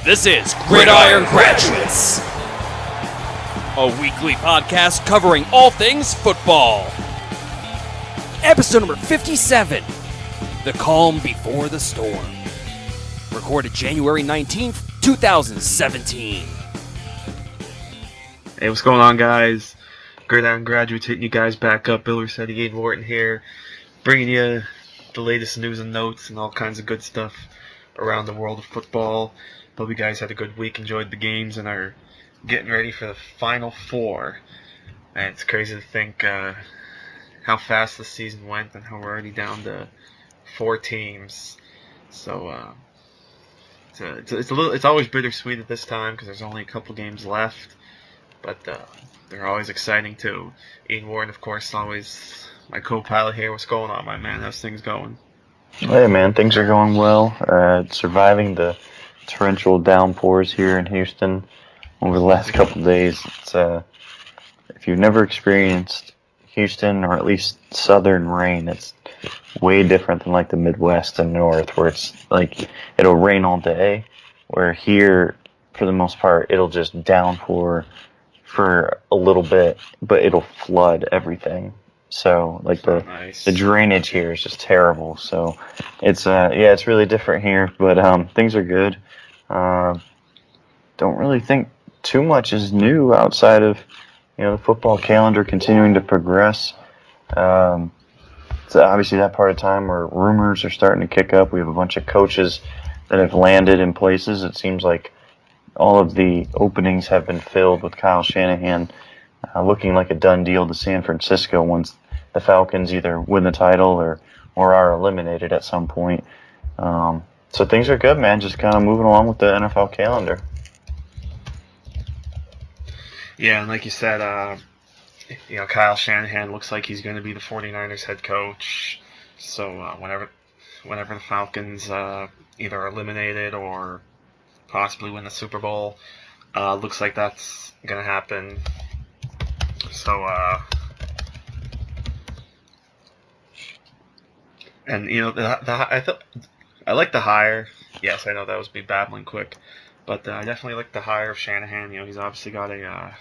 This is Gridiron Graduates, a weekly podcast covering all things football. Episode number 57, The Calm Before the Storm. Recorded January 19th, 2017. Hey, what's going on, guys? Gridiron Graduates hitting you guys back up. Bill Rossetti, Aiden Wharton here, bringing you the latest news and notes and all kinds of good stuff around the world of football. Hope you guys had a good week, enjoyed the games, and are getting ready for the Final Four. And it's crazy to think how fast the season went and how we're already down to 4 teams. So it's always bittersweet at this time because there's only a couple games left, but they're always exciting too. Ian Warren, of course, always my co-pilot here. What's going on, my man? How's things going? Hey, man, things are going well. Surviving the torrential downpours here in Houston over the last couple of days. It's if you've never experienced Houston or at least southern rain, it's way different than like the Midwest and North, where it's like it'll rain all day. Where here, for the most part, it'll just downpour for a little bit, but it'll flood everything. So like the drainage here is just terrible. So it's it's really different here, but things are good. Don't really think too much is new outside of the football calendar continuing to progress. So obviously that part of time where rumors are starting to kick up. We have a bunch of coaches that have landed in places. It seems like all of the openings have been filled with Kyle Shanahan looking like a done deal to San Francisco once the Falcons either win the title or are eliminated at some point. So things are good, man. Just kind of moving along with the NFL calendar. Yeah, and like you said, Kyle Shanahan looks like he's going to be the 49ers head coach. So whenever the Falcons either are eliminated or possibly win the Super Bowl, looks like that's going to happen. So, and I like the hire. Yes, I know that was me babbling quick, but I definitely like the hire of Shanahan. He's obviously got a.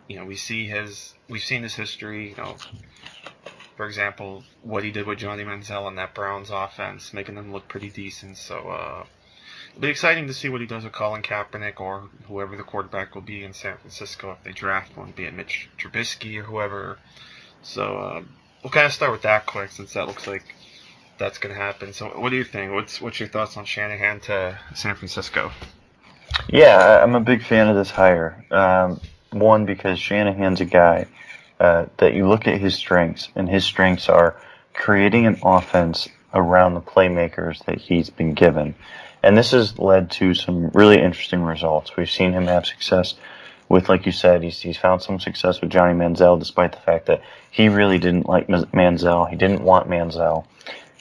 We've seen his history. For example, what he did with Johnny Manziel and that Browns offense, making them look pretty decent. So it'll be exciting to see what he does with Colin Kaepernick or whoever the quarterback will be in San Francisco if they draft one, be it Mitch Trubisky or whoever. So we'll kind of start with that quick since that looks like that's going to happen. So what do you think? What's your thoughts on Shanahan to San Francisco? Yeah, I'm a big fan of this hire. One, because Shanahan's a guy that you look at his strengths, and his strengths are creating an offense around the playmakers that he's been given. And this has led to some really interesting results. We've seen him have success with, like you said, he's found some success with Johnny Manziel, despite the fact that he really didn't like Manziel. He didn't want Manziel.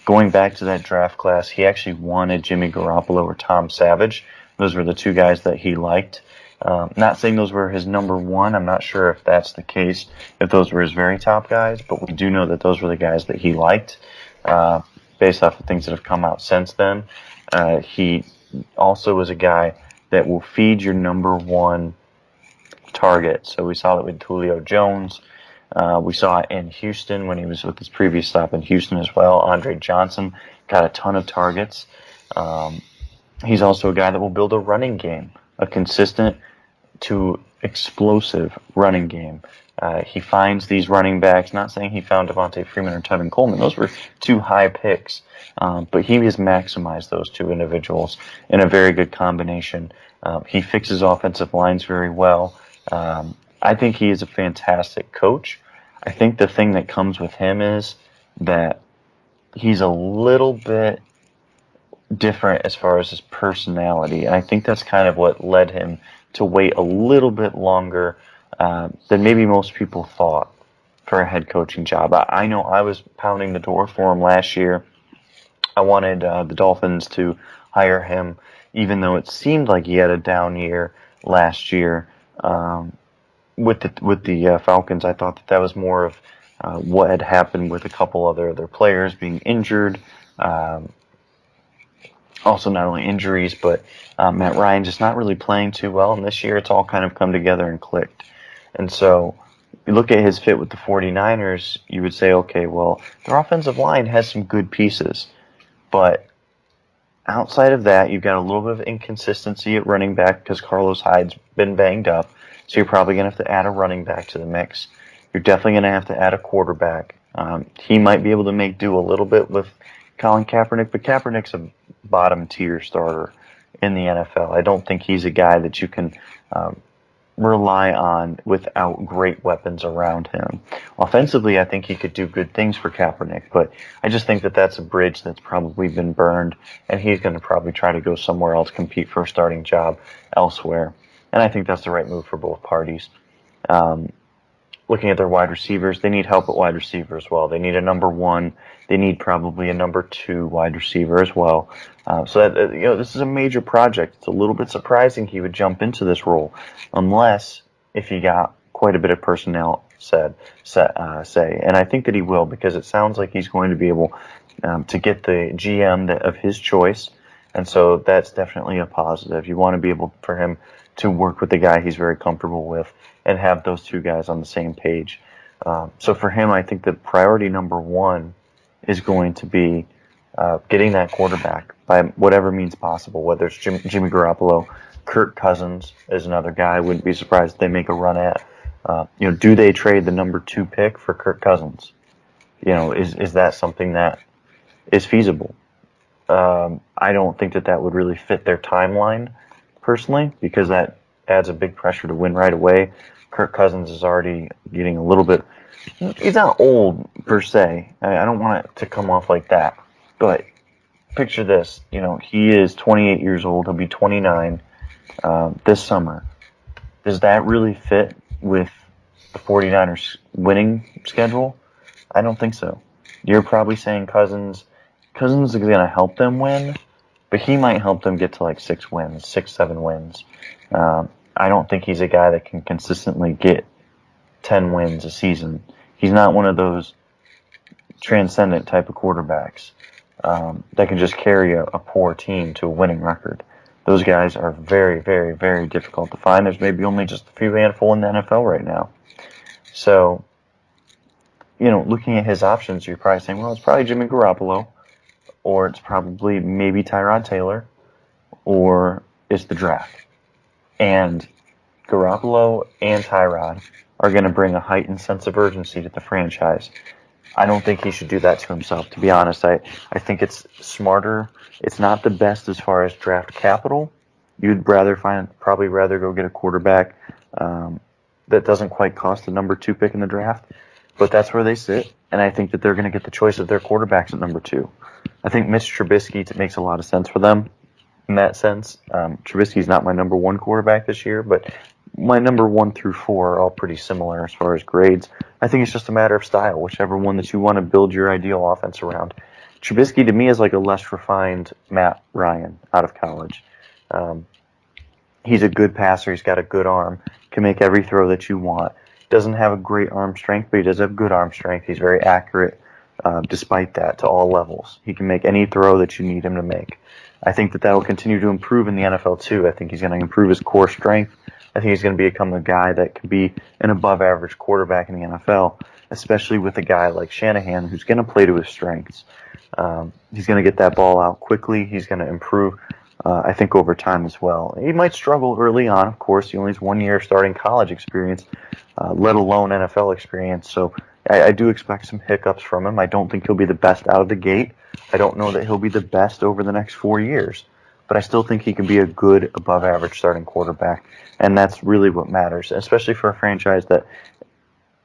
Going back to that draft class, he actually wanted Jimmy Garoppolo or Tom Savage. Those were the two guys that he liked. Not saying those were his number one. I'm not sure if that's the case, if those were his very top guys, but we do know that those were the guys that he liked based off of things that have come out since then. He also was a guy that will feed your number one target. So we saw that with Julio Jones. We saw it in Houston when he was with his previous stop in Houston as well. Andre Johnson got a ton of targets. He's also a guy that will build a running game, a consistent to explosive running game. He finds these running backs, not saying he found Devontae Freeman or Tevin Coleman. Those were two high picks, but he has maximized those two individuals in a very good combination. He fixes offensive lines very well. I think he is a fantastic coach. I think the thing that comes with him is that he's a little bit different as far as his personality. And I think that's kind of what led him to wait a little bit longer than maybe most people thought for a head coaching job. I know I was pounding the door for him last year. I wanted the Dolphins to hire him, even though it seemed like he had a down year last year. With the Falcons, I thought that was more of what had happened with a couple other players being injured. Also, not only injuries, but Matt Ryan just not really playing too well. And this year, it's all kind of come together and clicked. And so, you look at his fit with the 49ers, you would say, okay, well, their offensive line has some good pieces. But outside of that, you've got a little bit of inconsistency at running back because Carlos Hyde's been banged up. So you're probably going to have to add a running back to the mix. You're definitely going to have to add a quarterback. He might be able to make do a little bit with Colin Kaepernick, but Kaepernick's a bottom-tier starter in the NFL. I don't think he's a guy that you can rely on without great weapons around him. Offensively, I think he could do good things for Kaepernick, but I just think that that's a bridge that's probably been burned, and he's going to probably try to go somewhere else, compete for a starting job elsewhere. And I think that's the right move for both parties. Looking at their wide receivers, they need help at wide receiver as well. They need a number one. They need probably a number two wide receiver as well. So that, this is a major project. It's a little bit surprising he would jump into this role, unless if he got quite a bit of personnel say. And I think that he will, because it sounds like he's going to be able to get the GM of his choice. And so that's definitely a positive. You want to be able for him to work with the guy he's very comfortable with and have those two guys on the same page. So for him, I think that priority number one is going to be getting that quarterback by whatever means possible, whether it's Jimmy Garoppolo. Kirk Cousins is another guy I wouldn't be surprised if they make a run at. Do they trade the number 2 pick for Kirk Cousins? Is that something that is feasible? I don't think that would really fit their timeline, personally, because that adds a big pressure to win right away. Kirk Cousins is already getting a little bit... He's not old, per se. I don't want it to come off like that. But picture this. He is 28 years old. He'll be 29 this summer. Does that really fit with the 49ers' winning schedule? I don't think so. You're probably saying Cousins is going to help them win, but he might help them get to like 6 wins, 6, 7 wins. I don't think he's a guy that can consistently get 10 wins a season. He's not one of those transcendent type of quarterbacks that can just carry a poor team to a winning record. Those guys are very, very, very difficult to find. There's maybe only just a few handful in the NFL right now. So, looking at his options, you're probably saying, well, it's probably Jimmy Garoppolo, or it's probably maybe Tyrod Taylor, or it's the draft. And Garoppolo and Tyrod are going to bring a heightened sense of urgency to the franchise. I don't think he should do that to himself, to be honest. I think it's smarter. It's not the best as far as draft capital. You'd probably rather go get a quarterback that doesn't quite cost the number 2 pick in the draft. But that's where they sit, and I think that they're going to get the choice of their quarterbacks at number 2. I think Mitch Trubisky makes a lot of sense for them in that sense. Trubisky's not my number 1 quarterback this year, but my number 1 through 4 are all pretty similar as far as grades. I think it's just a matter of style, whichever one that you want to build your ideal offense around. Trubisky, to me, is like a less refined Matt Ryan out of college. He's a good passer. He's got a good arm. Can make every throw that you want. Doesn't have a great arm strength, but he does have good arm strength. He's very accurate despite that to all levels. He can make any throw that you need him to make. I think that will continue to improve in the NFL too. I think he's going to improve his core strength. I think he's going to become a guy that can be an above-average quarterback in the NFL, especially with a guy like Shanahan who's going to play to his strengths. He's going to get that ball out quickly. He's going to improve, I think, over time as well. He might struggle early on, of course. He only has 1 year starting college experience, let alone NFL experience. So I do expect some hiccups from him. I don't think he'll be the best out of the gate. I don't know that he'll be the best over the next 4 years. But I still think he can be a good above-average starting quarterback. And that's really what matters, especially for a franchise that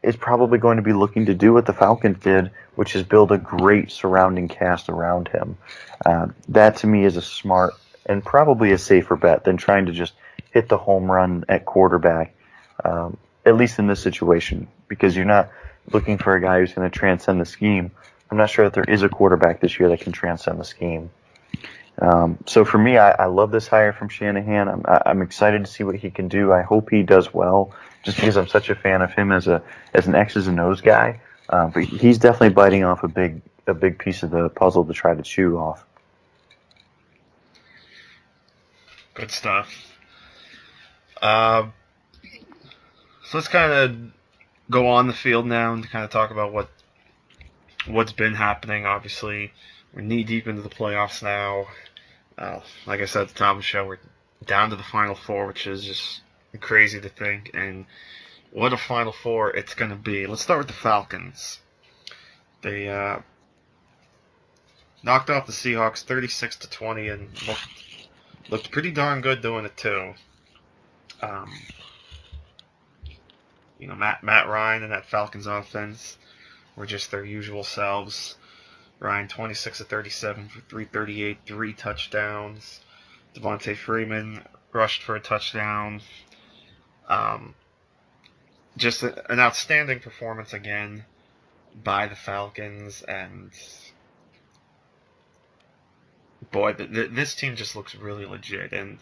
is probably going to be looking to do what the Falcons did, which is build a great surrounding cast around him. That, to me, is a smart and probably a safer bet than trying to just hit the home run at quarterback, at least in this situation, because you're not looking for a guy who's going to transcend the scheme. I'm not sure that there is a quarterback this year that can transcend the scheme. So for me, I love this hire from Shanahan. I'm excited to see what he can do. I hope he does well, just because I'm such a fan of him as an X's and O's guy. But he's definitely biting off a big piece of the puzzle to try to chew off. Good stuff. So let's kind of go on the field now and kind of talk about what's been happening. Obviously, we're knee deep into the playoffs now. Like I said at the top of the show, we're down to the Final Four, which is just crazy to think. And what a Final Four it's going to be. Let's start with the Falcons. They knocked off the Seahawks 36-20 and looked pretty darn good doing it too. Matt Ryan and that Falcons offense were just their usual selves. Ryan 26-37 for 338, 3 touchdowns. Devontae Freeman rushed for a touchdown. Just an outstanding performance again by the Falcons, and boy, this team just looks really legit. And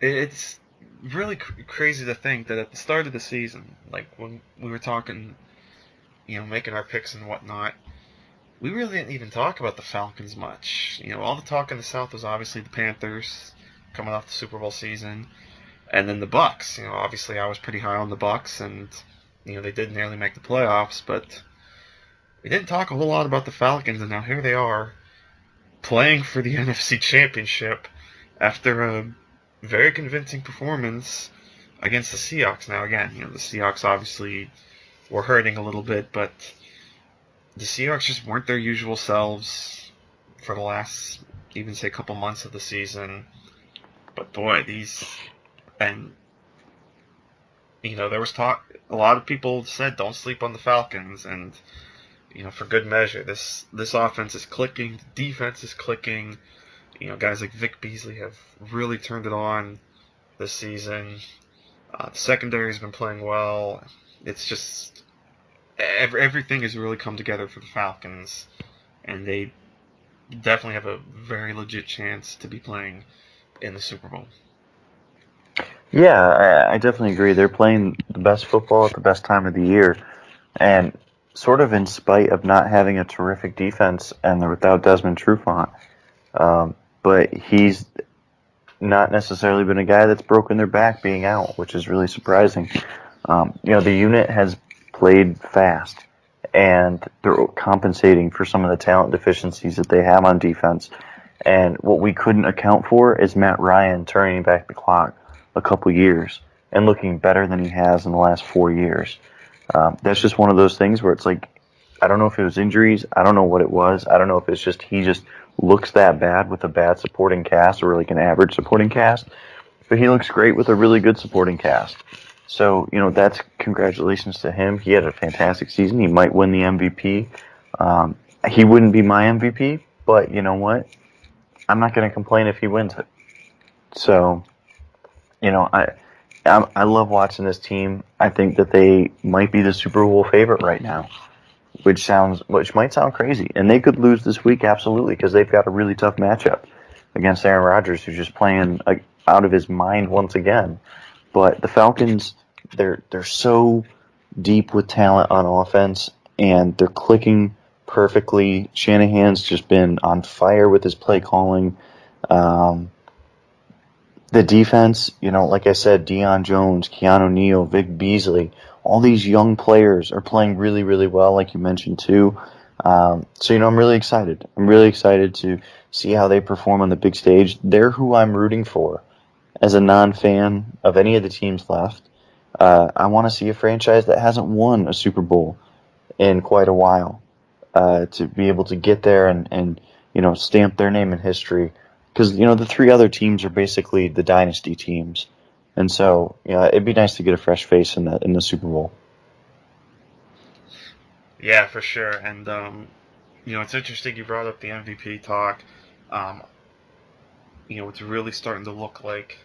it's really crazy to think that at the start of the season, like when we were talking, making our picks and whatnot, we really didn't even talk about the Falcons much. All the talk in the South was obviously the Panthers coming off the Super Bowl season, and then the Bucks. Obviously I was pretty high on the Bucks, and they did nearly make the playoffs, but we didn't talk a whole lot about the Falcons, and now here they are playing for the NFC Championship after a very convincing performance against the Seahawks. Now again, the Seahawks obviously were hurting a little bit, but the Seahawks just weren't their usual selves for the last, even say, couple months of the season. But boy, there was talk, a lot of people said don't sleep on the Falcons, and for good measure. This offense is clicking, the defense is clicking. Guys like Vic Beasley have really turned it on this season. The secondary has been playing well. It's just everything has really come together for the Falcons, and they definitely have a very legit chance to be playing in the Super Bowl. Yeah, I definitely agree. They're playing the best football at the best time of the year, and sort of in spite of not having a terrific defense and they're without Desmond Trufant. But he's not necessarily been a guy that's broken their back being out, which is really surprising. The unit has played fast, and they're compensating for some of the talent deficiencies that they have on defense. And what we couldn't account for is Matt Ryan turning back the clock a couple years and looking better than he has in the last 4 years. That's just one of those things where it's like, I don't know if it was injuries. I don't know what it was. I don't know if it's just he just looks that bad with a bad supporting cast or like an average supporting cast. But he looks great with a really good supporting cast. So, that's congratulations to him. He had a fantastic season. He might win the MVP. He wouldn't be my MVP, but you know what? I'm not going to complain if he wins it. So, I love watching this team. I think that they might be the Super Bowl favorite right now, which might sound crazy. And they could lose this week, absolutely, because they've got a really tough matchup against Aaron Rodgers, who's just playing out of his mind once again. But the Falcons, they're so deep with talent on offense, and they're clicking perfectly. Shanahan's just been on fire with his play calling. The defense, like I said, Deion Jones, Keanu Neal, Vic Beasley, all these young players are playing really, really well, like you mentioned too. So, I'm really excited. I'm really excited to see how they perform on the big stage. They're who I'm rooting for as a non-fan of any of the teams left. I want to see a franchise that hasn't won a Super Bowl in quite a while to be able to get there and stamp their name in history. Because, the 3 other teams are basically the dynasty teams. And so, it'd be nice to get a fresh face in the Super Bowl. Yeah, for sure. And, it's interesting you brought up the MVP talk. It's really starting to look like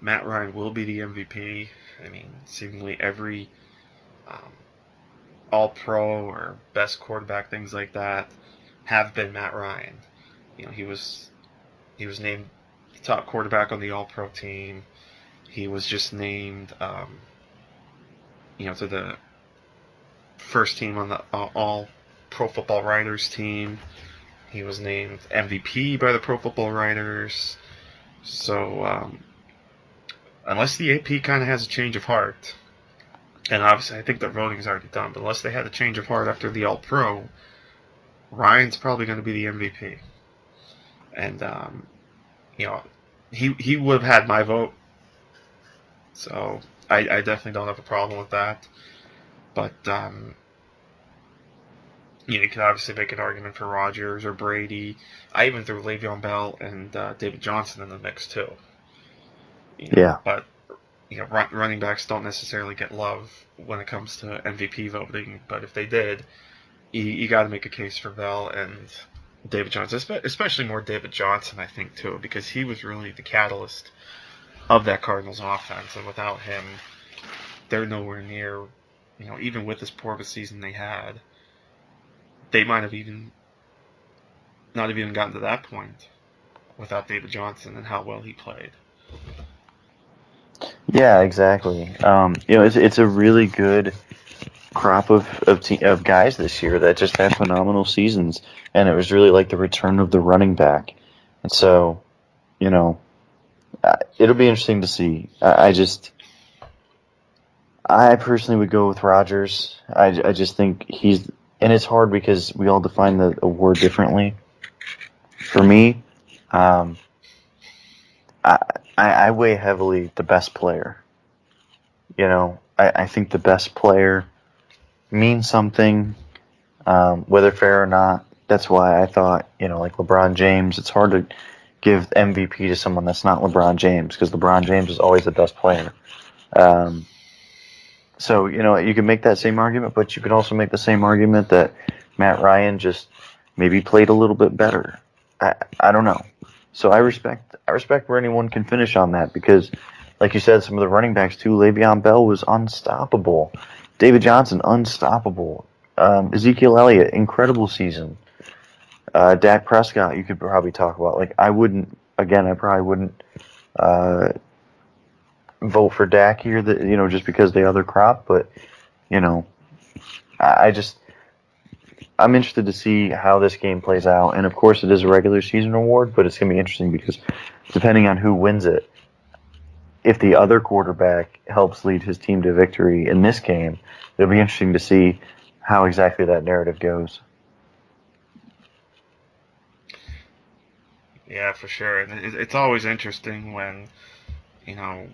Matt Ryan will be the MVP. I mean, seemingly every All-Pro or best quarterback, things like that, have been Matt Ryan. He was named the top quarterback on the All-Pro team. He was just named, to the first team on the All Pro Football Writers team. He was named MVP by the Pro Football Writers. So, unless the AP kind of has a change of heart, and obviously I think the voting is already done, but unless they had a change of heart after the All-Pro, Ryan's probably going to be the MVP. And, he would have had my vote. So I definitely don't have a problem with that. But, you could obviously make an argument for Rodgers or Brady. I even threw Le'Veon Bell and David Johnson in the mix too. Yeah. But running backs don't necessarily get love when it comes to MVP voting. But if they did, you got to make a case for Bell and David Johnson, especially more David Johnson, I think too, because he was really the catalyst of that Cardinals offense, and without him, they're nowhere near. Even with as poor of a season they had, they might have not have even gotten to that point without David Johnson and how well he played. Yeah, exactly. It's a really good crop of guys this year that just had phenomenal seasons, and it was really like the return of the running back. And so, it'll be interesting to see. I personally would go with Rodgers. I just think and it's hard because we all define the award differently. For me, I weigh heavily the best player. I think the best player means something, whether fair or not. That's why I thought, like LeBron James, it's hard to give MVP to someone that's not LeBron James, because LeBron James is always the best player. So, you can make that same argument, but you can also make the same argument that Matt Ryan just maybe played a little bit better. I don't know. So I respect where anyone can finish on that, because, like you said, some of the running backs too. Le'Veon Bell was unstoppable. David Johnson, unstoppable. Ezekiel Elliott, incredible season. Dak Prescott, you could probably talk about. Like, I probably wouldn't vote for Dak here, just because the other crop, but, I'm interested to see how this game plays out. And of course it is a regular season award, but it's going to be interesting because depending on who wins it, if the other quarterback helps lead his team to victory in this game, it'll be interesting to see how exactly that narrative goes. Yeah, for sure. And it's always interesting when, it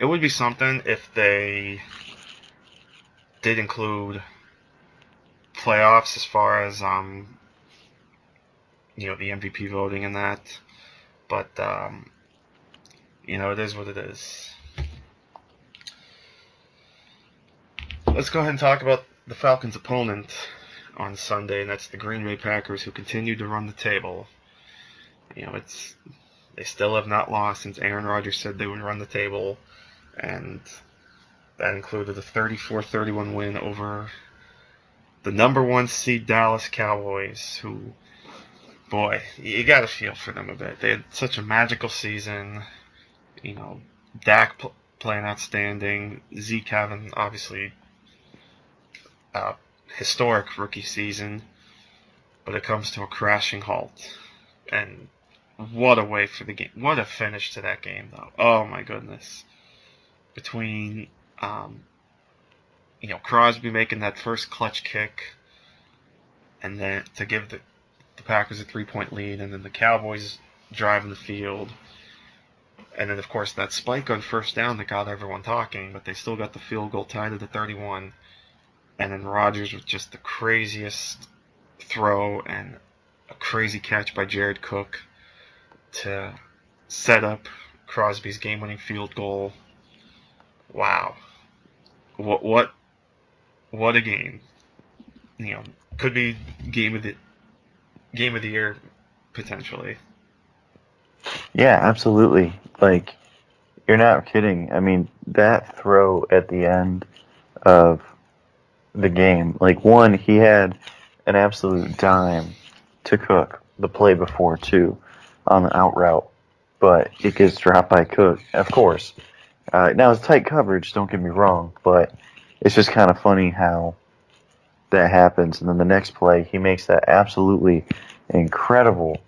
would be something if they did include playoffs as far as the MVP voting and that, but it is what it is. Let's go ahead and talk about the Falcons' opponent on Sunday, and that's the Green Bay Packers, who continue to run the table. They still have not lost since Aaron Rodgers said they would run the table, and that included a 34-31 win over the number 1 seed Dallas Cowboys, who, boy, you got to feel for them a bit. They had such a magical season. Dak playing outstanding. Zeke having, obviously, a historic rookie season. But it comes to a crashing halt. And what a way for the game. What a finish to that game, though. Oh, my goodness. Between Crosby making that first clutch kick, and then to give the Packers a 3-point lead, and then the Cowboys driving the field, and then of course that spike on first down that got everyone talking, but they still got the field goal tied to the 31, and then Rodgers with just the craziest throw and a crazy catch by Jared Cook to set up Crosby's game-winning field goal. Wow. What a game. Could be game of the year potentially. Yeah, absolutely. Like, you're not kidding. I mean, that throw at the end of the game, like, one, he had an absolute dime to Cook the play before too on the out route, but it gets dropped by Cook, of course. Now it's tight coverage, don't get me wrong, but it's just kind of funny how that happens, and then the next play, he makes that absolutely incredible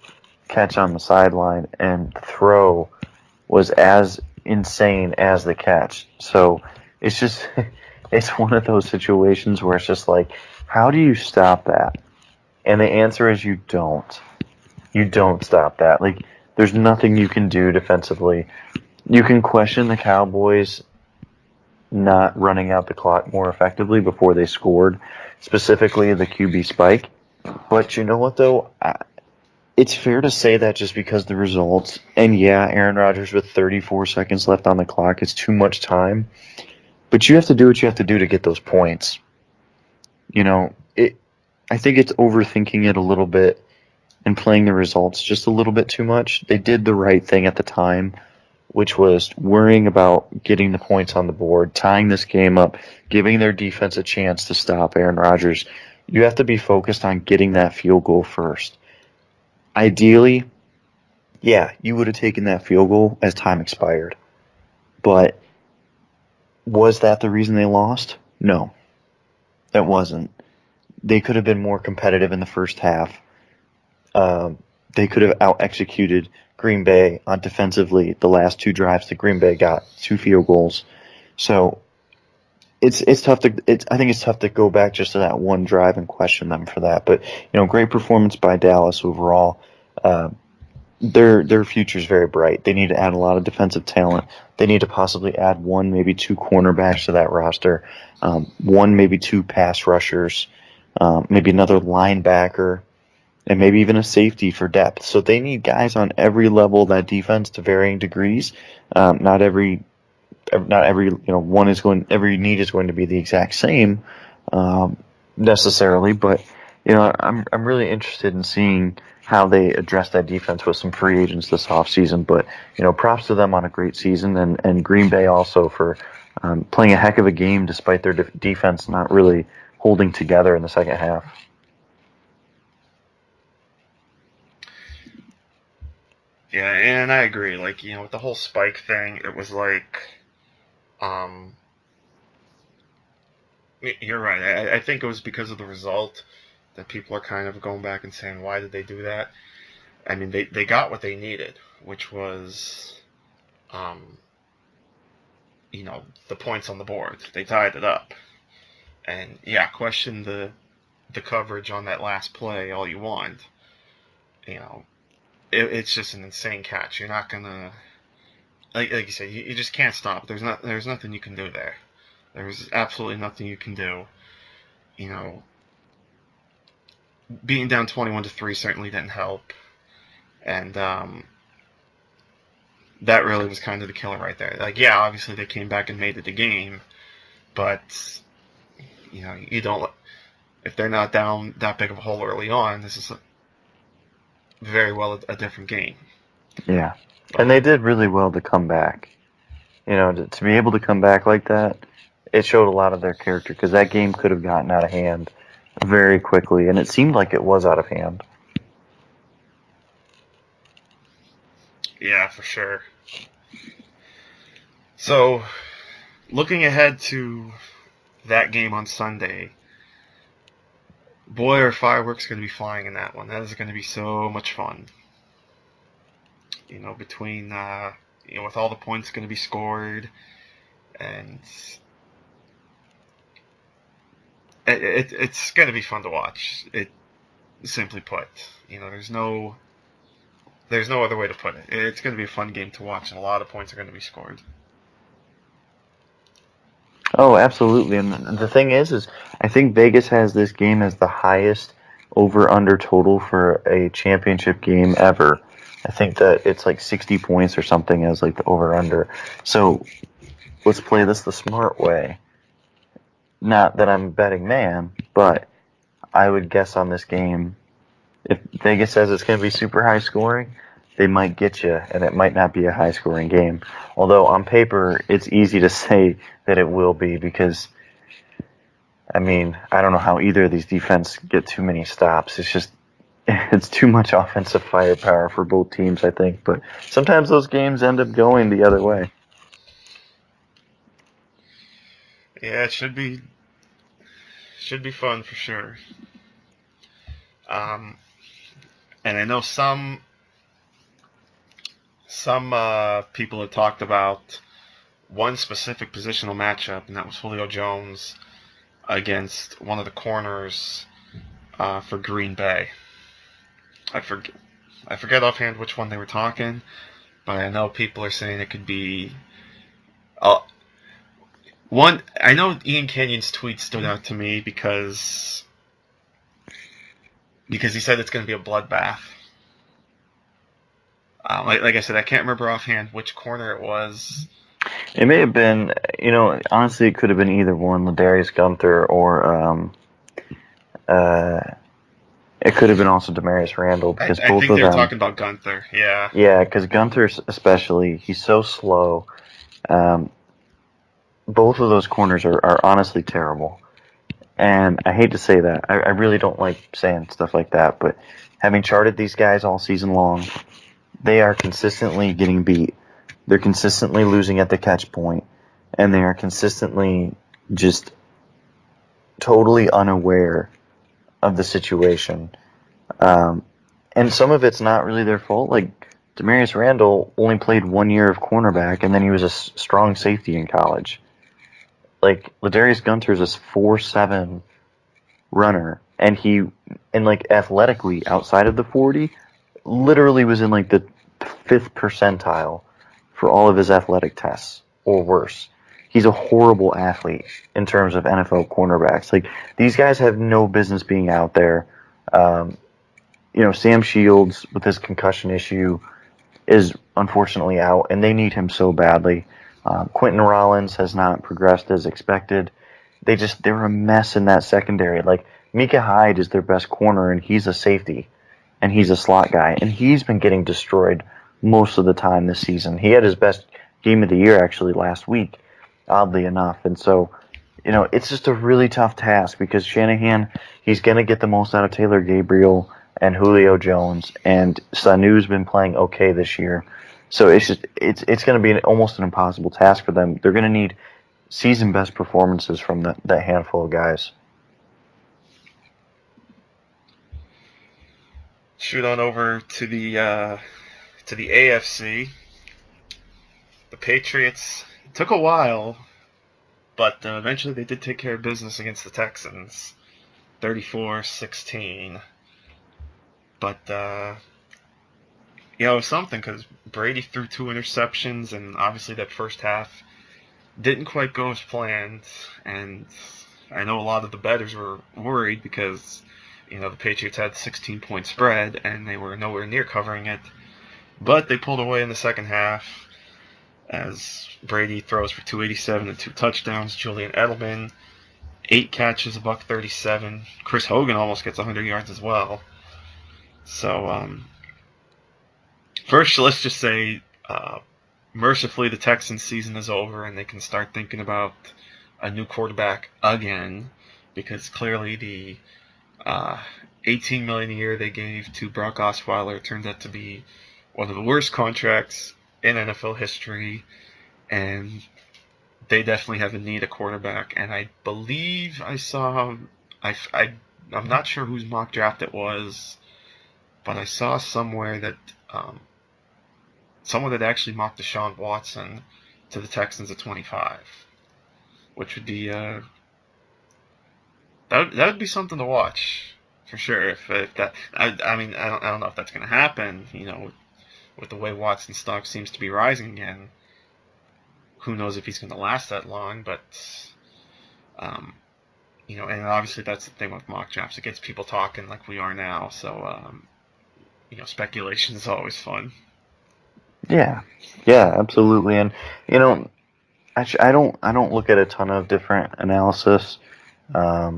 catch on the sideline, and the throw was as insane as the catch. So it's just, it's one of those situations where it's just like, how do you stop that? And the answer is you don't. You don't stop that. Like, there's nothing you can do defensively. You can question the Cowboys not running out the clock more effectively before they scored, specifically the QB spike. But you know what, though? It's fair to say that just because the results, and yeah, Aaron Rodgers with 34 seconds left on the clock is too much time, but you have to do what you have to do to get those points. You know, I think it's overthinking it a little bit and playing the results just a little bit too much. They did the right thing at the time, which was worrying about getting the points on the board, tying this game up, giving their defense a chance to stop Aaron Rodgers. You have to be focused on getting that field goal first. Ideally, yeah, you would have taken that field goal as time expired. But was that the reason they lost? No, that wasn't. They could have been more competitive in the first half. They could have out-executed Green Bay on defensively the last two drives that Green Bay got, 2 field goals. So it's tough to I think it's tough to go back just to that one drive and question them for that. But great performance by Dallas overall. Their future is very bright. They need to add a lot of defensive talent. They need to possibly add 1, maybe 2 cornerbacks to that roster, 1, maybe 2 pass rushers, maybe another linebacker, and maybe even a safety for depth. So they need guys on every level of that defense to varying degrees. Not every every need is going to be the exact same necessarily, but I'm really interested in seeing how they address that defense with some free agents this offseason. But props to them on a great season, and Green Bay also for playing a heck of a game despite their defense not really holding together in the second half. Yeah, and I agree. Like, with the whole spike thing, it was like, you're right. I think it was because of the result that people are kind of going back and saying, why did they do that? I mean, they got what they needed, which was, the points on the board. They tied it up. And, yeah, question the coverage on that last play all you want. It's just an insane catch. You're not gonna, like you said, you just can't stop. There's nothing you can do there. There's absolutely nothing you can do. Being down 21-3 certainly didn't help, and that really was kind of the killer right there. Like, yeah, obviously they came back and made it a game, but you don't. If they're not down that big of a hole early on, this is very well a different game. Yeah, and they did really well to come back. To be able to come back like that, it showed a lot of their character, because that game could have gotten out of hand very quickly, and it seemed like it was out of hand. Yeah, for sure. So, looking ahead to that game on Sunday, boy, are fireworks going to be flying in that one. That is going to be so much fun. Between, with all the points going to be scored, and it's going to be fun to watch. Simply put, there's no other way to put it. It's going to be a fun game to watch, and a lot of points are going to be scored. Oh, absolutely. And the thing is I think Vegas has this game as the highest over-under total for a championship game ever. I think that it's like 60 points or something as like the over-under. So let's play this the smart way. Not that I'm a betting man, but I would guess on this game, if Vegas says it's going to be super high scoring, they might get you, and it might not be a high scoring game. Although on paper, it's easy to say that it will be, because, I mean, I don't know how either of these defense get too many stops. It's too much offensive firepower for both teams, I think. But sometimes those games end up going the other way. Yeah, it should be Should be fun for sure. And I know some people have talked about one specific positional matchup, and that was Julio Jones against one of the corners for Green Bay. I forget offhand which one they were talking, but I know people are saying it could be one. I know Ian Canyon's tweet stood out to me because he said it's going to be a bloodbath. Like I said, I can't remember offhand which corner it was. It may have been, honestly, it could have been either one, Ladarius Gunther or it could have been also Demarius Randall, because I both think of they were them. talking about Gunther. Yeah. Yeah, because Gunther especially, he's so slow. Both of those corners are honestly terrible. And I hate to say that. I really don't like saying stuff like that, but having charted these guys all season long, they are consistently getting beat. They're consistently losing at the catch point, and they are consistently just totally unaware of the situation. And some of it's not really their fault. Like, Demarius Randall only played 1 year of cornerback, and then he was a strong safety in college. Like, Ladarius Gunter's a 4.7 runner, and athletically, outside of the 40, literally was in, the 5th percentile for all of his athletic tests, or worse. He's a horrible athlete in terms of NFL cornerbacks. Like, these guys have no business being out there. Sam Shields, with his concussion issue, is unfortunately out, and they need him so badly. Quentin Rollins has not progressed as expected. They're a mess in that secondary. Like, Micah Hyde is their best corner, and he's a safety, and he's a slot guy, and he's been getting destroyed most of the time this season. He had his best game of the year, actually, last week, oddly enough. And so, it's just a really tough task, because Shanahan, he's going to get the most out of Taylor Gabriel and Julio Jones, and Sanu's been playing okay this year. So it's going to be almost an impossible task for them. They're going to need season best performances from that handful of guys. Shoot on over to the AFC. The Patriots, it took a while, but eventually they did take care of business against the Texans, 34-16. But it was something, because Brady threw 2 interceptions, and obviously that first half didn't quite go as planned. And I know a lot of the bettors were worried because the Patriots had a 16-point spread, and they were nowhere near covering it. But they pulled away in the second half as Brady throws for 287 and 2 touchdowns. Julian Edelman, 8 catches, $137. Chris Hogan almost gets 100 yards as well. So, first, let's just say, mercifully, the Texans' season is over, and they can start thinking about a new quarterback again, because clearly the $18 million a year they gave to Brock Osweiler turned out to be one of the worst contracts in NFL history, and they definitely have a need a quarterback. And I believe I saw, I'm not sure whose mock draft it was, but I saw somewhere that someone had actually mocked Deshaun Watson to the Texans at 25, which would be that would be something to watch for sure. If that, I don't know if that's going to happen. With the way Watson's stock seems to be rising again, who knows if he's going to last that long? But and obviously that's the thing with mock drafts; it gets people talking like we are now. So speculation is always fun. Yeah, absolutely. And actually, I don't look at a ton of different analysis. But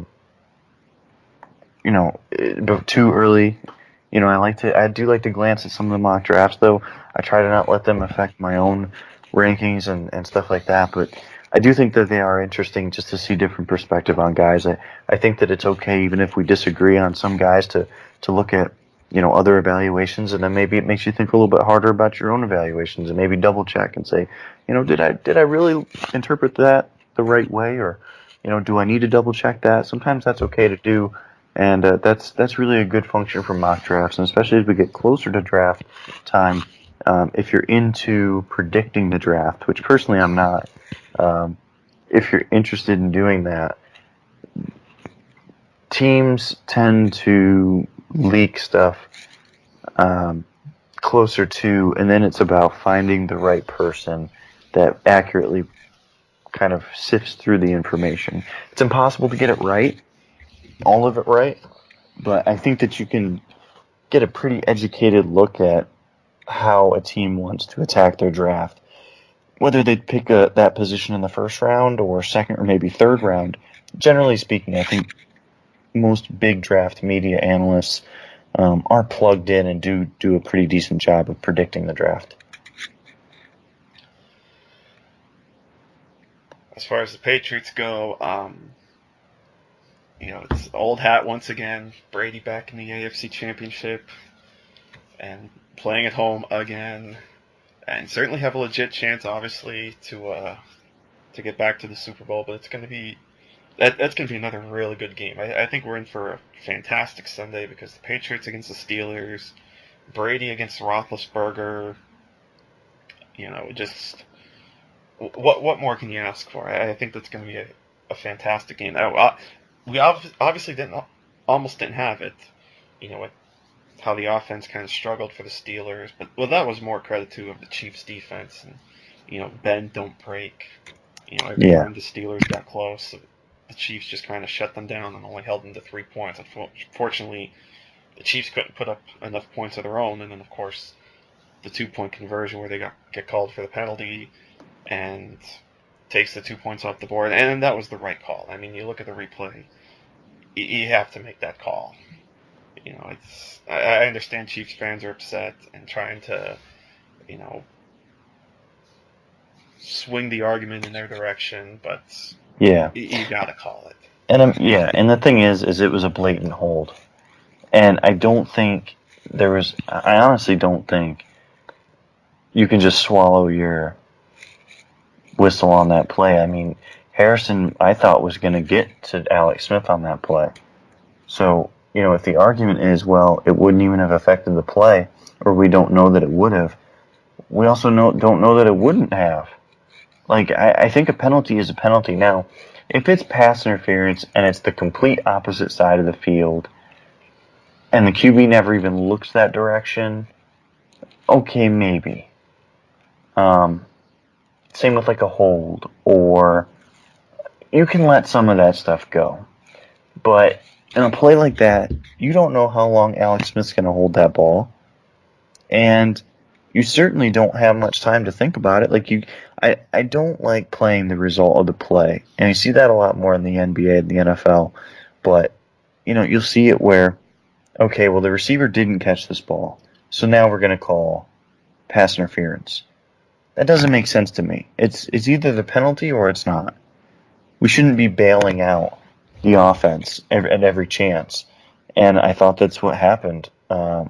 too early. I do like to glance at some of the mock drafts, though. I try to not let them affect my own rankings and stuff like that. But I do think that they are interesting just to see different perspective on guys. I think that it's okay, even if we disagree on some guys, to look at other evaluations, and then maybe it makes you think a little bit harder about your own evaluations, and maybe double check and say, did I really interpret that the right way, or do I need to double check that? Sometimes that's okay to do, and that's really a good function for mock drafts, and especially as we get closer to draft time. If you're into predicting the draft, which personally I'm not, if you're interested in doing that, teams tend to leak stuff closer to, and then it's about finding the right person that accurately kind of sifts through the information. It's impossible to get it right, all of it right, but I think that you can get a pretty educated look at how a team wants to attack their draft. Whether they'd pick that position in the first round or second or maybe third round, generally speaking, I think most big draft media analysts are plugged in and do a pretty decent job of predicting the draft. As far as the Patriots go, it's old hat once again. Brady back in the AFC Championship and playing at home again, and certainly have a legit chance, obviously, to get back to the Super Bowl. But it's going to be that's going to be another really good game. I think we're in for a fantastic Sunday because the Patriots against the Steelers, Brady against Roethlisberger. Just what more can you ask for? I think that's going to be a fantastic game. We obviously almost didn't have it, with how the offense kind of struggled for the Steelers. But that was more credit to of the Chiefs' defense and bend don't break. Every time the Steelers got close, the Chiefs just kind of shut them down and only held them to 3 points. Unfortunately, the Chiefs couldn't put up enough points of their own, and then of course the 2-point conversion where they get called for the penalty and takes the 2 points off the board, and that was the right call. I mean, you look at the replay, you have to make that call. I understand Chiefs fans are upset and trying to, swing the argument in their direction, but you gotta call it. And the thing is it was a blatant hold, and I honestly don't think you can just swallow your whistle on that play. I mean, Harrison, I thought, was going to get to Alex Smith on that play. So, if the argument is, well, it wouldn't even have affected the play, or we don't know that it would have, we also don't know that it wouldn't have. Like, I think a penalty is a penalty. Now, if it's pass interference and it's the complete opposite side of the field, and the QB never even looks that direction, okay, maybe. Same with like a hold, or you can let some of that stuff go. But in a play like that, you don't know how long Alex Smith's going to hold that ball, and you certainly don't have much time to think about it. I don't like playing the result of the play, and you see that a lot more in the NBA and the NFL. But you'll see it where, okay, well, the receiver didn't catch this ball, so now we're going to call pass interference. That doesn't make sense to me. It's either the penalty or it's not. We shouldn't be bailing out the offense at every chance, and I thought that's what happened. I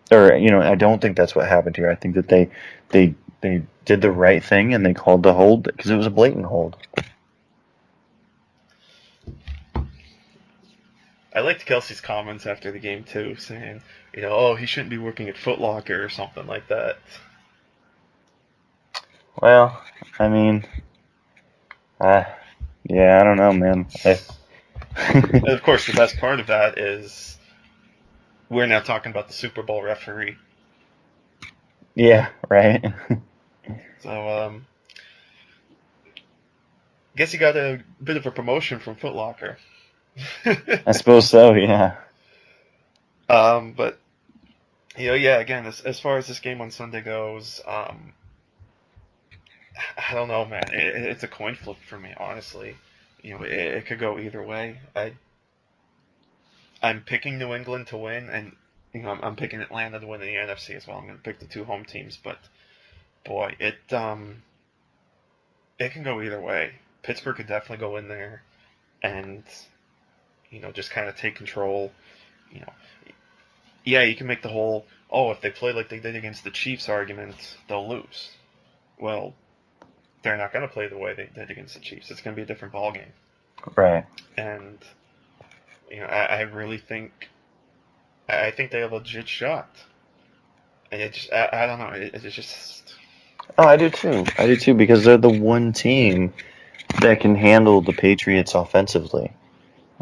don't think that's what happened here. I think that they did the right thing and they called the hold because it was a blatant hold. I liked Kelsey's comments after the game too, saying, he shouldn't be working at Foot Locker or something like that. Well, I mean, I don't know, man. And of course, the best part of that is we're now talking about the Super Bowl referee. Yeah, right. So, I guess he got a bit of a promotion from Foot Locker. I suppose so, yeah. But, again, as far as this game on Sunday goes, I don't know, man. It's a coin flip for me, honestly. It could go either way. I'm picking New England to win, and I'm picking Atlanta to win in the NFC as well. I'm going to pick the two home teams, but boy, it can go either way. Pittsburgh could definitely go in there and just kind of take control. You can make the whole if they play like they did against the Chiefs argument, they'll lose. Well, they're not going to play the way they did against the Chiefs. It's going to be a different ballgame. Right. And I really think I think they have a legit shot. And I don't know. It's just Oh, I do too. I do too because they're the one team that can handle the Patriots offensively.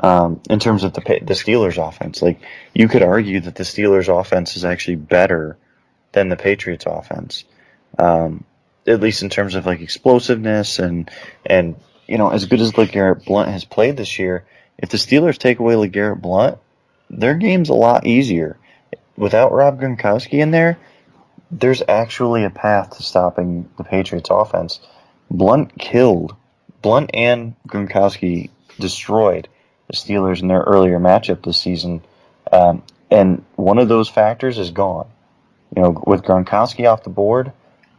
In terms of the Steelers' offense, like you could argue that the Steelers' offense is actually better than the Patriots' offense, um, at least in terms of like explosiveness and as good as LeGarrette Blount has played this year. If the Steelers take away LeGarrette Blount, their game's a lot easier. Without Rob Gronkowski in there, there's actually a path to stopping the Patriots offense. Blunt killed. Blunt and Gronkowski destroyed the Steelers in their earlier matchup this season. And one of those factors is gone. With Gronkowski off the board,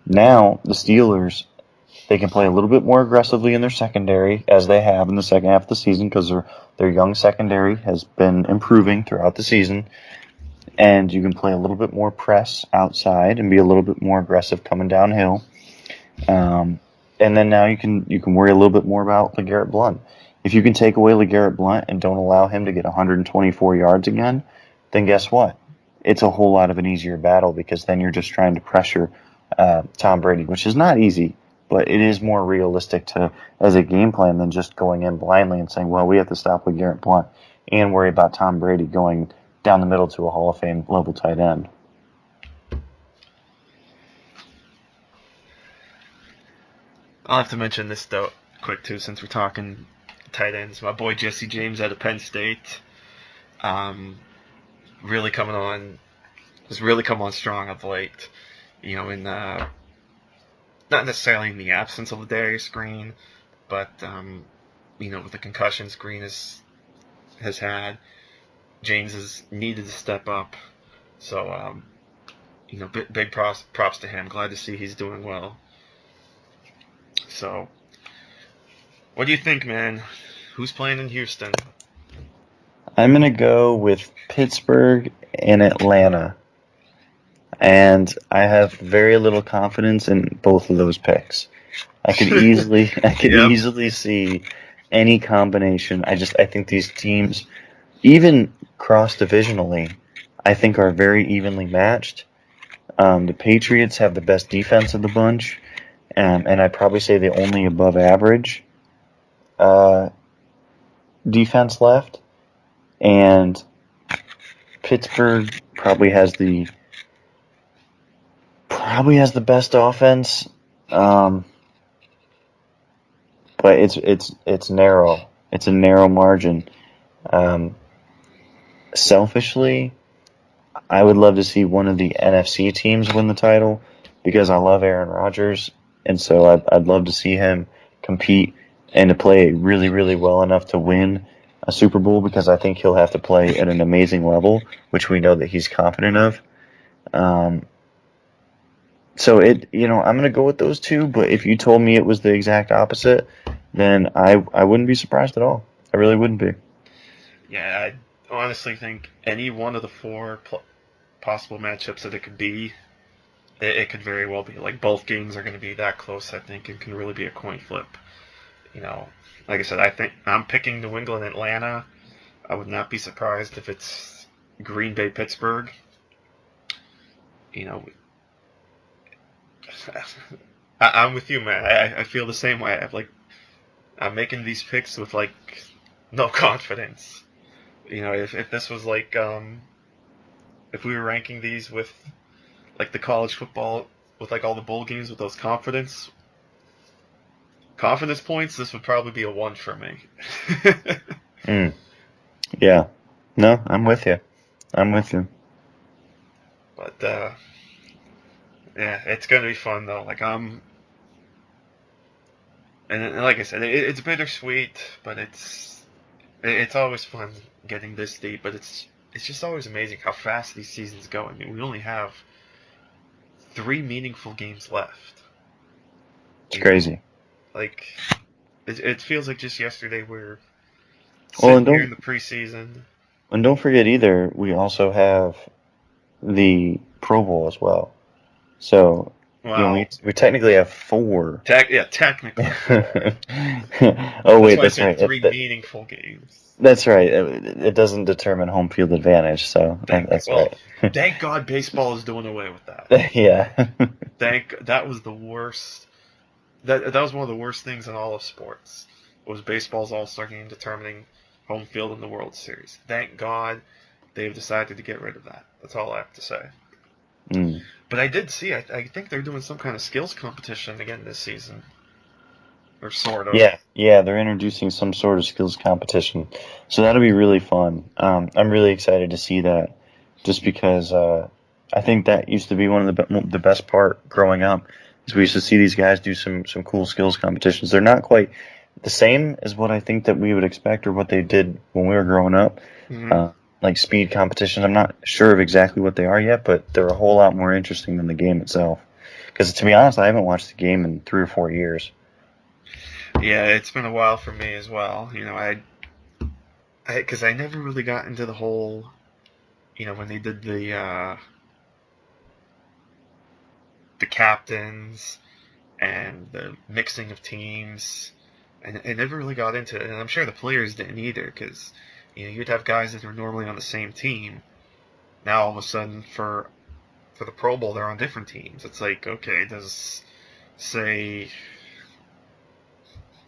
now the Steelers, they can play a little bit more aggressively in their secondary, as they have in the second half of the season, because their young secondary has been improving throughout the season. And you can play a little bit more press outside and be a little bit more aggressive coming downhill. And then now you can worry a little bit more about LeGarrette Blount. If you can take away LeGarrette Blount and don't allow him to get 124 yards again, then guess what? It's a whole lot of an easier battle because then you're just trying to pressure Tom Brady, which is not easy, but it is more realistic as a game plan than just going in blindly and saying, well, we have to stop LeGarrette Blount and worry about Tom Brady going down the middle to a Hall of Fame level tight end. I'll have to mention this though quick too, since we're talking tight ends. My boy Jesse James out of Penn State, really coming on, has really come on strong of late. In not necessarily in the absence of Darius Green, but with the concussions Green has had, James has needed to step up. So big props to him. Glad to see he's doing well. So, what do you think, man? Who's playing in Houston? I'm going to go with Pittsburgh and Atlanta. And I have very little confidence in both of those picks. I could easily easily see any combination. I think these teams, even cross divisionally, I think are very evenly matched. The Patriots have the best defense of the bunch, and I'd probably say the only above average defense left. And Pittsburgh probably has the best offense, but it's narrow. It's a narrow margin. Selfishly, I would love to see one of the NFC teams win the title because I love Aaron Rodgers, and so I'd love to see him compete and to play really, really well enough to win a Super Bowl because I think he'll have to play at an amazing level, which we know that he's confident of. So I'm going to go with those two, but if you told me it was the exact opposite, then I wouldn't be surprised at all. I really wouldn't be. Yeah, I honestly think any one of the four possible matchups that it could be, it could very well be. Like, both games are going to be that close, I think, and can really be a coin flip. Like I said, I think I'm picking New England, Atlanta. I would not be surprised if it's Green Bay, Pittsburgh. I'm with you, man. I feel the same way. I'm making these picks with no confidence. If this was if we were ranking these with the college football with all the bowl games with those confidence points, this would probably be a 1 for me. Yeah. No, I'm with you. But yeah, it's gonna be fun though. And like I said, it's bittersweet, but it's always fun getting this deep. But it's just always amazing how fast these seasons go. I mean, we only have 3 meaningful games left. It's crazy. It feels like just yesterday we're Well, sitting here in the preseason. And don't forget either, we also have the Pro Bowl as well. So, Well, we technically have 4. technically 4. Oh That's wait, why I that's said right. 3 meaningful games. That's right. It doesn't determine home field advantage, so that's Well, right. thank God baseball is doing away with that. Yeah. That was the worst. That was one of the worst things in all of sports. Was baseball's All-Star game determining home field in the World Series. Thank God they've decided to get rid of that. That's all I have to say. Mm. But I did see. I think they're doing some kind of skills competition again this season, or sort of. Yeah, they're introducing some sort of skills competition, so that'll be really fun. I'm really excited to see that, just because I think that used to be one of the best part growing up, is we used to see these guys do some cool skills competitions. They're not quite the same as what I think that we would expect or what they did when we were growing up. Mm-hmm. Like speed competitions, I'm not sure of exactly what they are yet, but they're a whole lot more interesting than the game itself. Because to be honest, I haven't watched the game in 3 or 4 years. Yeah, it's been a while for me as well. Because I never really got into the whole, when they did the captains and the mixing of teams, and I never really got into it. And I'm sure the players didn't either, because you'd have guys that are normally on the same team. Now all of a sudden for the Pro Bowl they're on different teams. It's like, okay, does say,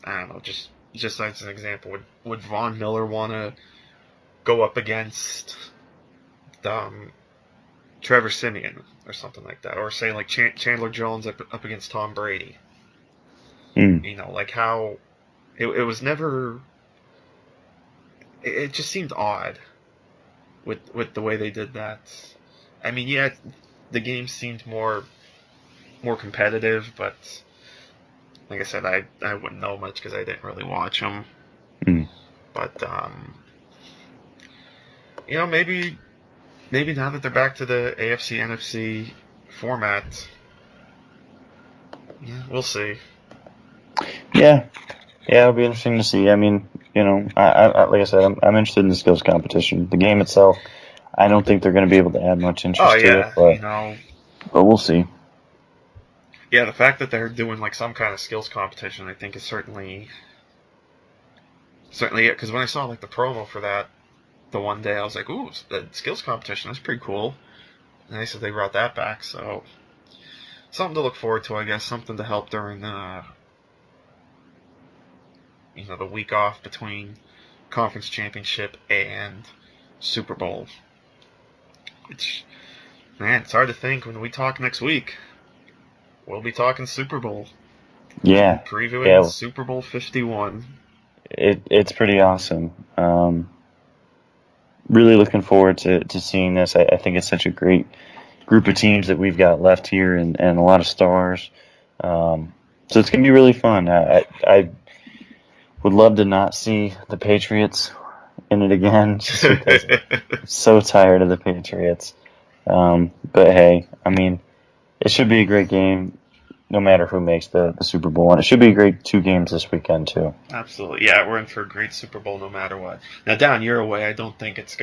I don't know, just as an example, would Von Miller want to go up against Trevor Simeon or something like that, or say like Chandler Jones up against Tom Brady? Mm. Like how it was never. It just seemed odd with the way they did that. I mean, yeah, the game seemed more competitive, but like I said, I wouldn't know much because I didn't really watch them. Mm. But maybe now that they're back to the AFC NFC format, yeah, we'll see. Yeah, it'll be interesting to see. I mean, like I said, I'm interested in the skills competition. The game itself, I don't think they're going to be able to add much Oh interest to it, yeah, but we'll see. yeah, the fact that they're doing like some kind of skills competition, I think, is certainly it. Because when I saw like the promo for that the one day, I was like, ooh, the skills competition, that's pretty cool. And they said they brought that back, so something to look forward to, I guess. Something to help during the week off between conference championship and Super Bowl. Which, man, it's hard to think when we talk next week. We'll be talking Super Bowl. Yeah, Previewing Super Bowl 51. it's pretty awesome. Really looking forward to seeing this. I think it's such a great group of teams that we've got left here, and a lot of stars. So it's going to be really fun. I would love to not see the Patriots in it again, just because I'm so tired of the Patriots. But hey, I mean, it should be a great game no matter who makes the Super Bowl. And it should be a great 2 games this weekend, too. Absolutely. Yeah, we're in for a great Super Bowl no matter what. Now, down your way, I don't think it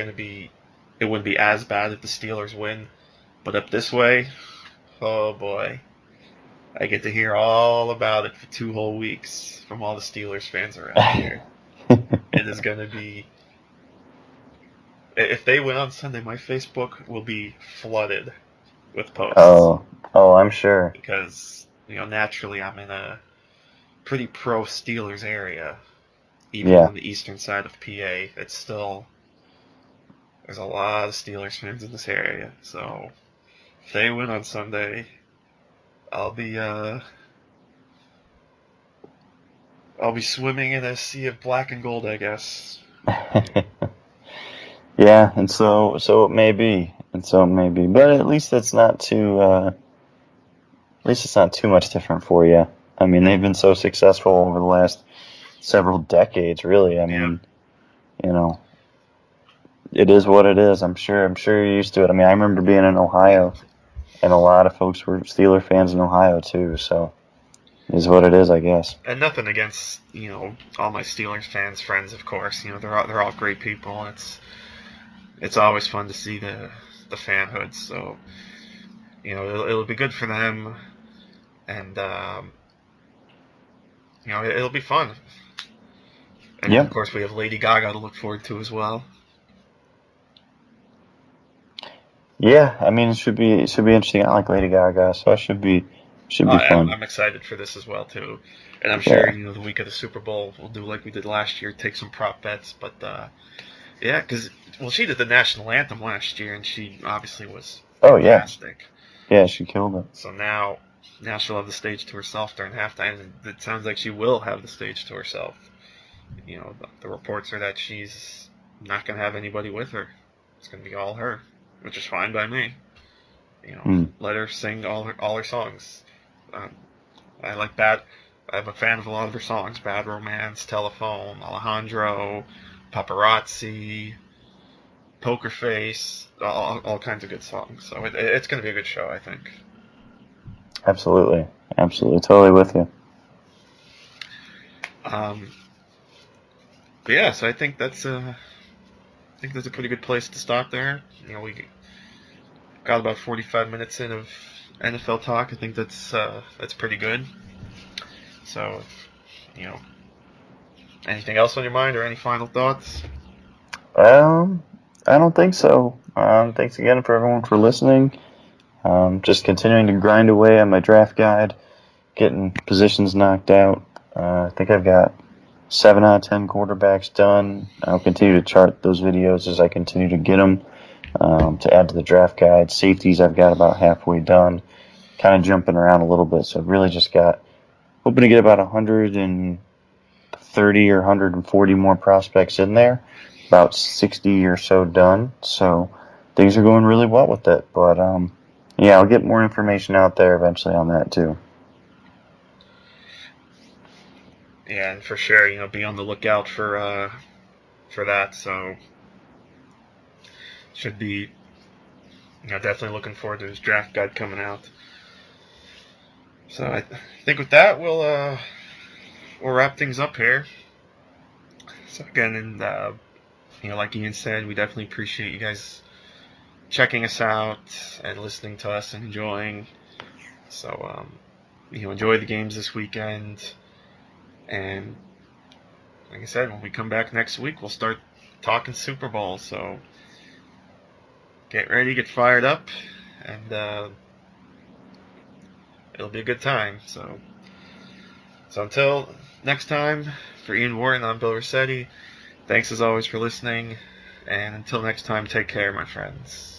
wouldn't be as bad if the Steelers win. But up this way, oh boy. I get to hear all about it for 2 whole weeks from all the Steelers fans around here. It is going to be. If they win on Sunday, my Facebook will be flooded with posts. I'm sure. Because, naturally I'm in a pretty pro Steelers area. Even on the eastern side of PA. There's a lot of Steelers fans in this area. So, if they win on Sunday, I'll be swimming in a sea of black and gold, I guess. Yeah, and so it may be, but at least it's not too much different for you. I mean, they've been so successful over the last several decades, really. I mean, it is what it is. I'm sure you're used to it. I mean, I remember being in Ohio, and a lot of folks were Steeler fans in Ohio too. So it is what it is, I guess. And nothing against all my Steelers fans, friends, of course. They're all great people. It's always fun to see the fanhood. So it'll be good for them. and it'll be fun. And Yeah. of course, we have Lady Gaga to look forward to as well. Yeah, I mean, it should be interesting. I like Lady Gaga, so it should be fun. I'm excited for this as well too, and I'm sure Yeah. the week of the Super Bowl we'll do like we did last year, take some prop bets. But yeah, because she did the national anthem last year, and she obviously was Oh yeah, fantastic. yeah, she killed it. So now she'll have the stage to herself during halftime, and it sounds like she will have the stage to herself. The reports are that she's not going to have anybody with her. It's going to be all her, which is fine by me. Let her sing all her songs. I like Bad. I'm a fan of a lot of her songs: Bad Romance, Telephone, Alejandro, Paparazzi, Poker Face, all kinds of good songs. So it's going to be a good show, I think. Absolutely, totally with you. But yeah, so I think that's a pretty good place to stop there. We got about 45 minutes in of NFL talk. I think that's pretty good. So, anything else on your mind or any final thoughts? I don't think so. Thanks again for everyone for listening. Just continuing to grind away on my draft guide, getting positions knocked out. I think I've got 7 out of 10 quarterbacks done. I'll continue to chart those videos as I continue to get them to add to the draft guide. Safeties I've got about halfway done. Kind of jumping around a little bit, so I've really just got hoping to get about 130 or 140 more prospects in there. About 60 or so done. So things are going really well with it. But yeah, I'll get more information out there eventually on that too. Yeah, and for sure, be on the lookout for that. So should be, definitely looking forward to his draft guide coming out. So I think with that we'll wrap things up here. So again, and like Ian said, we definitely appreciate you guys checking us out and listening to us and enjoying. So enjoy the games this weekend. And like I said, when we come back next week, we'll start talking Super Bowl. So get ready, get fired up, and it'll be a good time. So until next time, for Ian Wharton, I'm Bill Rossetti. Thanks as always for listening, and until next time, take care, my friends.